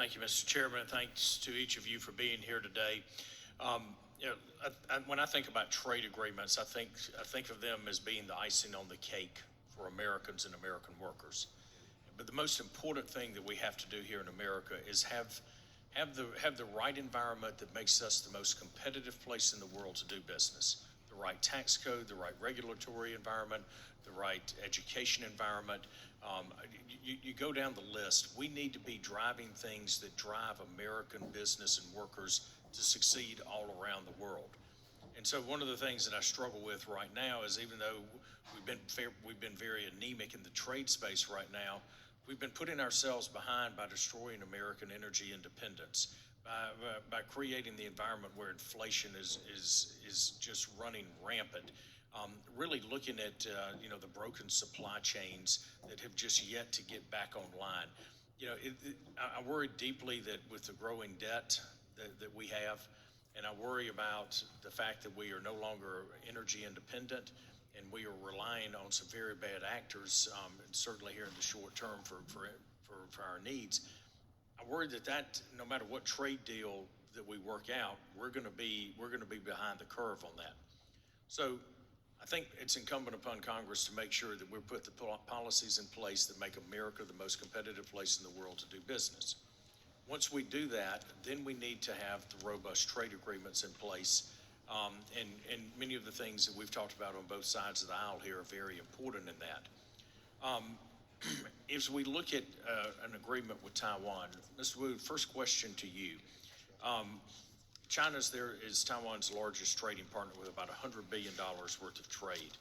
Thank you, Mr. Chairman. Thanks to each of you for being here today. Um, when I think about trade agreements, I think of them as being the icing on the cake for Americans and American workers. But the most important thing that we have to do here in America is have the right environment that makes us the most competitive place in the world to do business. The right tax code, the right regulatory environment, the right education environment. You go down the list. We need to be driving things that drive American business and workers to succeed all around the world. And so one of the things that I struggle with right now is, even though we've been very anemic in the trade space right now, we've been putting ourselves behind by destroying American energy independence, by creating the environment where inflation is just running rampant. Really looking at the broken supply chains that have just yet to get back online. I worry deeply that with the growing debt that we have, and I worry about the fact that we are no longer energy independent, and we are relying on some very bad actors, and certainly here in the short term for our needs. I worry that no matter what trade deal that we work out, we're going to be behind the curve on that. So I think it's incumbent upon Congress to make sure that we put the policies in place that make America the most competitive place in the world to do business. Once we do that, then we need to have the robust trade agreements in place. And many of the things that we've talked about on both sides of the aisle here are very important in that. As we look at an agreement with Taiwan, Mr. Wu, first question to you. China is Taiwan's largest trading partner with about $100 billion worth of trade.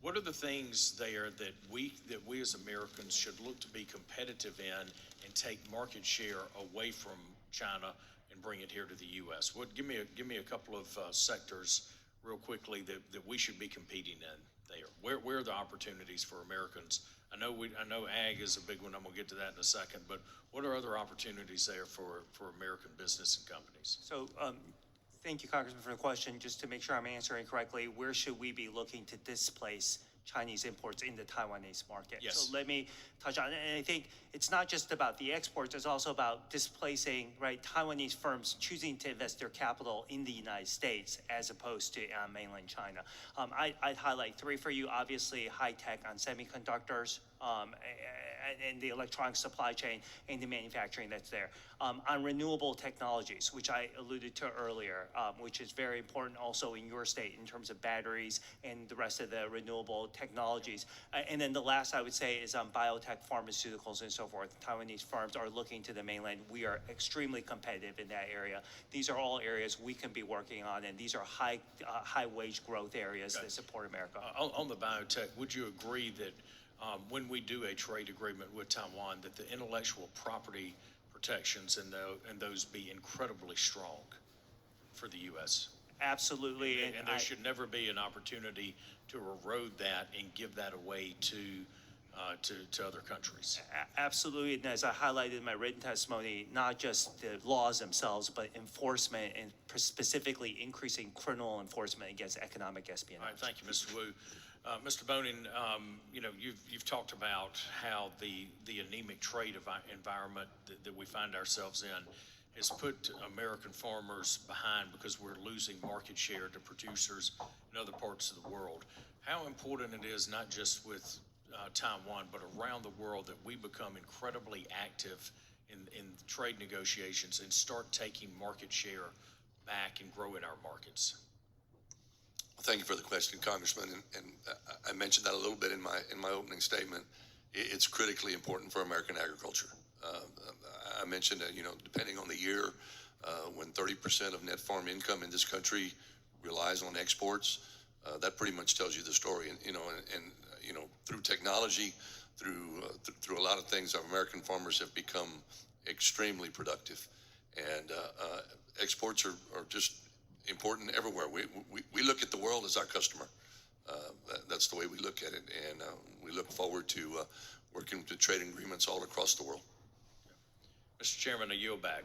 What are the things there that we as Americans should look to be competitive in and take market share away from China and bring it here to the U.S.? Give me a couple of sectors real quickly that we should be competing in there. Where are the opportunities for Americans? I know ag is a big one. I'm gonna get to that in a second. But what are other opportunities there for American business and companies? So, thank you, Congressman, for the question. Just to make sure I'm answering correctly, where should we be looking to displace Chinese imports in the Taiwanese market? Yes. So let me touch on it. And I think it's not just about the exports, it's also about displacing, right, Taiwanese firms choosing to invest their capital in the United States as opposed to mainland China. I'd highlight three for you. Obviously, high tech on semiconductors, and the electronic supply chain and the manufacturing that's there. On renewable technologies, which I alluded to earlier, which is very important also in your state in terms of batteries and the rest of the renewable technologies. And then the last I would say is on biotech, pharmaceuticals, and so forth. Taiwanese firms are looking to the mainland. We are extremely competitive in that area. These are all areas we can be working on, and these are high wage growth areas that support America. On the biotech, would you agree that when we do a trade agreement with Taiwan, that the intellectual property protections and those be incredibly strong for the U.S.? Absolutely. And there should never be an opportunity to erode that and give that away to other countries. Absolutely. And as I highlighted in my written testimony, not just the laws themselves, but enforcement and specifically increasing criminal enforcement against economic espionage. All right, thank you, Mr. Wu. Mr. Bonin, you've talked about how the anemic trade environment that we find ourselves in has put American farmers behind because we're losing market share to producers in other parts of the world. How important it is, not just with Taiwan, but around the world, that we become incredibly active in trade negotiations and start taking market share back and growing our markets. Thank you for the question, Congressman, and I mentioned that a little bit in my opening statement. It's critically important for American agriculture. I mentioned that, depending on the year, when 30% of net farm income in this country relies on exports, that pretty much tells you the story. And through technology, through a lot of things, our American farmers have become extremely productive, and exports are just important everywhere. We look at the world as our customer. That's the way we look at it, and we look forward to working to trade agreements all across the world. Mr. Chairman, I yield back.